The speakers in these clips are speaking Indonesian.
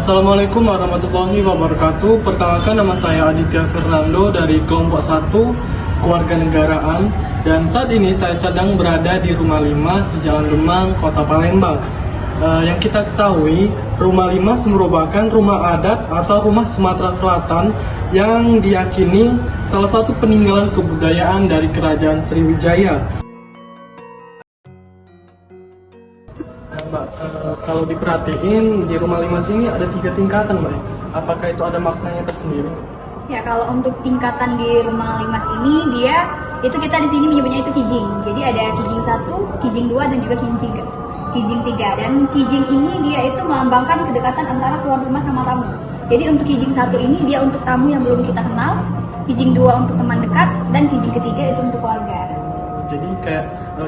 Assalamualaikum warahmatullahi wabarakatuh. Perkenalkan, nama saya Aditya Fernando dari kelompok 1 Kewarganegaraan, dan saat ini saya sedang berada di Rumah Limas di Jalan Demang, Kota Palembang. Yang kita ketahui, Rumah Limas merupakan rumah adat atau rumah Sumatera Selatan yang diyakini salah satu peninggalan kebudayaan dari Kerajaan Sriwijaya. Mbak, kalau diperhatiin di Rumah Limas ini ada 3 tingkatan, Mbak. Apakah itu ada maknanya tersendiri? Ya, kalau untuk tingkatan di Rumah Limas ini, kita di sini menyebutnya itu kijing. Jadi ada kijing 1, kijing 2, dan juga kijing 3. Dan kijing ini dia itu melambangkan kedekatan antara tuan rumah sama tamu. Jadi untuk kijing 1 ini dia untuk tamu yang belum kita kenal, kijing 2 untuk teman dekat, dan kijing ketiga itu untuk keluarga. Jadi kayak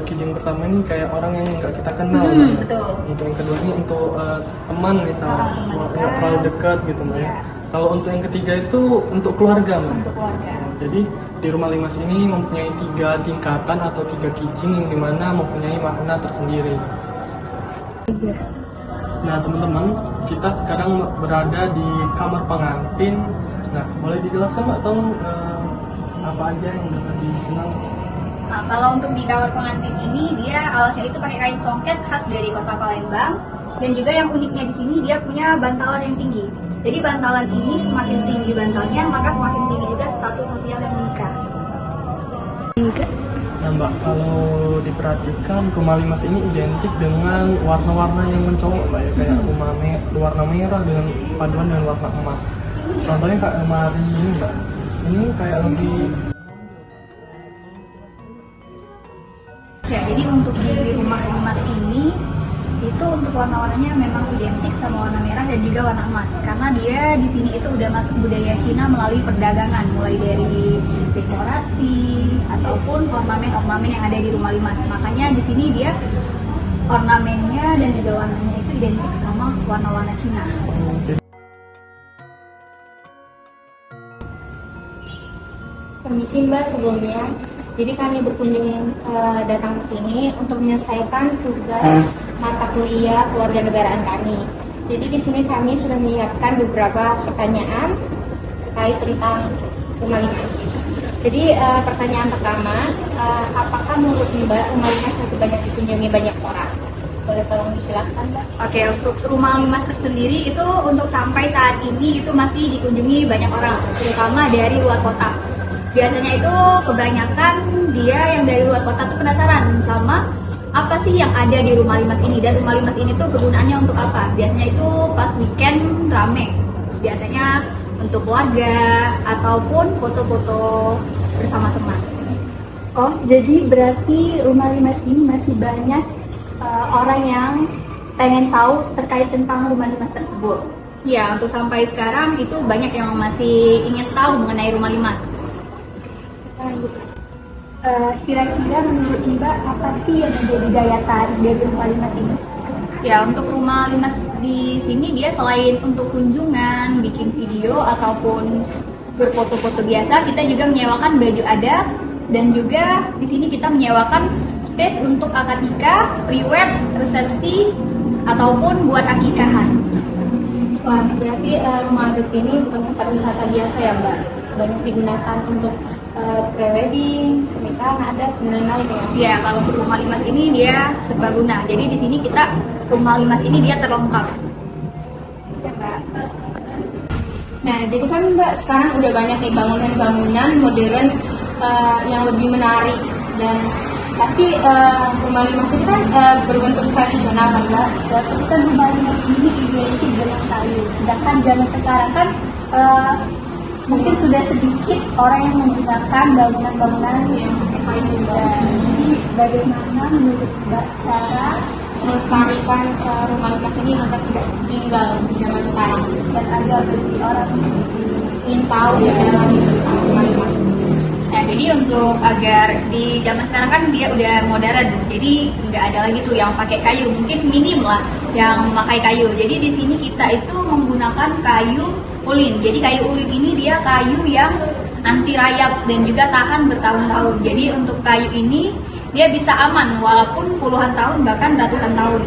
kijing pertama ini kayak orang yang nggak kita kenal, betul. Untuk yang kedua ini untuk teman misalnya, teman nggak terlalu dekat gitu, Mbak. Iya. Kalau untuk yang ketiga itu untuk keluarga, Mbak. Untuk keluarga. Jadi di Rumah Limas ini mempunyai 3 tingkatan atau 3 kijing yang dimana mempunyai makna tersendiri. Nah, teman-teman, kita sekarang berada di kamar pengantin. Nah, boleh dijelaskan, Mbak, tolong apa aja yang dapat dikenal? Nah, kalau untuk di kamar pengantin ini dia alasnya itu pakai kain songket khas dari Kota Palembang, dan juga yang uniknya di sini dia punya bantalan yang tinggi. Jadi bantalan ini semakin tinggi bantalnya, maka semakin tinggi juga status sosial yang menikah. Nah, Mbak, kalau diperhatikan Rumah Limas ini identik dengan warna-warna yang mencolok, Mbak, ya, kayak warna merah dengan paduan dengan warna emas. Contohnya kayak lemari ini, Mbak. Ini kayak lebih. Ya, jadi untuk di Rumah Limas ini itu untuk warna-warnanya memang identik sama warna merah dan juga warna emas, karena dia di sini itu udah masuk budaya Cina melalui perdagangan, mulai dari dekorasi ataupun ornamen-ornamen yang ada di Rumah Limas. Makanya di sini dia ornamennya dan juga warnanya itu identik sama warna-warna Cina. Permisi Mbak, sebelumnya. Jadi kami berkunjung datang ke sini untuk menyelesaikan tugas mata kuliah kewarganegaraan kami. Jadi di sini kami sudah menyiapkan beberapa pertanyaan terkait tentang Rumah Limas. Jadi pertanyaan pertama, apakah menurut Mbak Rumah Limas masih banyak dikunjungi banyak orang? Boleh tolong dijelaskan, Mbak? Oke, untuk Rumah Limas sendiri itu untuk sampai saat ini itu masih dikunjungi banyak orang, terutama dari luar kota. Biasanya itu kebanyakan dia yang dari luar kota tuh penasaran sama apa sih yang ada di Rumah Limas ini, dan Rumah Limas ini tuh kegunaannya untuk apa. Biasanya itu pas weekend rame, biasanya untuk keluarga ataupun foto-foto bersama teman. Oh, jadi berarti Rumah Limas ini masih banyak orang yang pengen tahu terkait tentang Rumah Limas tersebut. Ya, untuk sampai sekarang itu banyak yang masih ingin tahu mengenai Rumah Limas. Kira-kira menurut Mbak apa sih yang menjadi daya tarik dari Rumah Limas ini? Ya, untuk Rumah Limas di sini dia selain untuk kunjungan, bikin video ataupun berfoto-foto biasa, kita juga menyewakan baju adat, dan juga di sini kita menyewakan space untuk akad nikah, pre-wed, resepsi ataupun buat akikahan. Wah, berarti rumah adat ini bukan tempat wisata biasa ya Mbak? Banyak digunakan untuk pre-wedding, pernikahan adat, dan lain-lain ya? Ya, kalau untuk Rumah Limas ini dia serbaguna. Jadi di sini kita Rumah Limas ini dia terlengkap. Ya, Mbak. Nah, jadi kan Mbak sekarang udah banyak nih bangunan-bangunan modern yang lebih menarik, dan pasti Rumah Limas itu kan berbentuk tradisional kan Mbak? Ya, terus kan Rumah Limas ini identik dengan kayu. Sedangkan zaman sekarang kan mungkin sudah sedikit orang yang menggunakan bangunan-bangunan yang pakai kayu. Jadi bagaimana menurut Mbak cara Melestarikan Rumah Limas ini agar tidak tinggal di zaman sekarang, dan agar lebih orang ingin tahu ya tentang Rumah Limas? Nah, jadi untuk agar di zaman sekarang kan dia udah modern, jadi nggak ada lagi tuh yang pakai kayu, mungkin minim lah yang memakai kayu. Jadi di sini kita itu menggunakan kayu ulin. Jadi kayu ulin ini dia kayu yang anti rayap dan juga tahan bertahun-tahun. Jadi untuk kayu ini dia bisa aman walaupun puluhan tahun bahkan ratusan tahun.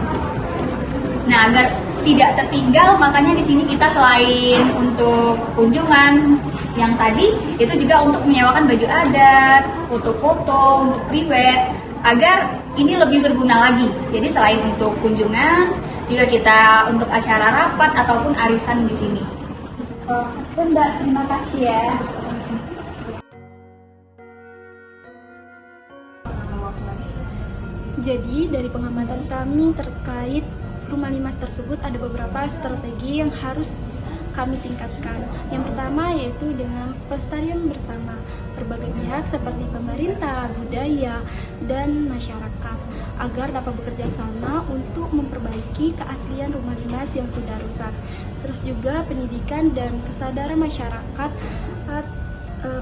Nah, agar tidak tertinggal, makanya di sini kita selain untuk kunjungan yang tadi, itu juga untuk menyewakan baju adat, foto-foto, untuk private, agar ini lebih berguna lagi. Jadi selain untuk kunjungan, juga kita untuk acara rapat ataupun arisan di sini. Oke Mbak, terima kasih ya. Jadi dari pengamatan kami terkait Rumah Limas tersebut ada beberapa strategi yang harus kami tingkatkan. Yang pertama yaitu dengan pelestarian bersama berbagai pihak seperti pemerintah, budaya, dan masyarakat agar dapat bekerja sama untuk memperbaiki keaslian rumah limas yang sudah rusak. Terus juga pendidikan dan kesadaran masyarakat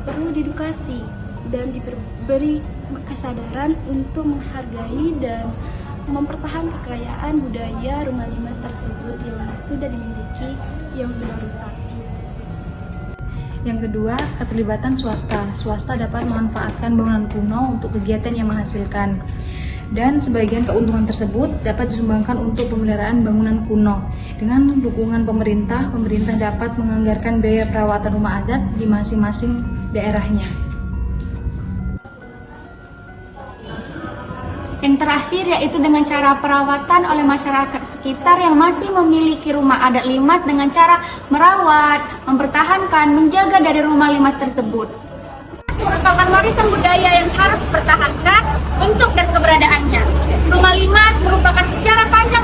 perlu diedukasi dan diberi kesadaran untuk menghargai dan mempertahankan kekayaan budaya rumah limas tersebut yang sudah dimiliki, yang sudah rusak. Yang kedua, keterlibatan swasta. Swasta dapat memanfaatkan bangunan kuno untuk kegiatan yang menghasilkan. Dan sebagian keuntungan tersebut dapat disumbangkan untuk pemeliharaan bangunan kuno. Dengan dukungan pemerintah, pemerintah dapat menganggarkan biaya perawatan rumah adat di masing-masing daerahnya. Yang terakhir yaitu dengan cara perawatan oleh masyarakat sekitar yang masih memiliki rumah adat limas dengan cara merawat, mempertahankan, menjaga dari rumah limas tersebut. Merupakan warisan budaya yang harus dipertahankan bentuk dan keberadaannya. Rumah limas merupakan sejarah panjang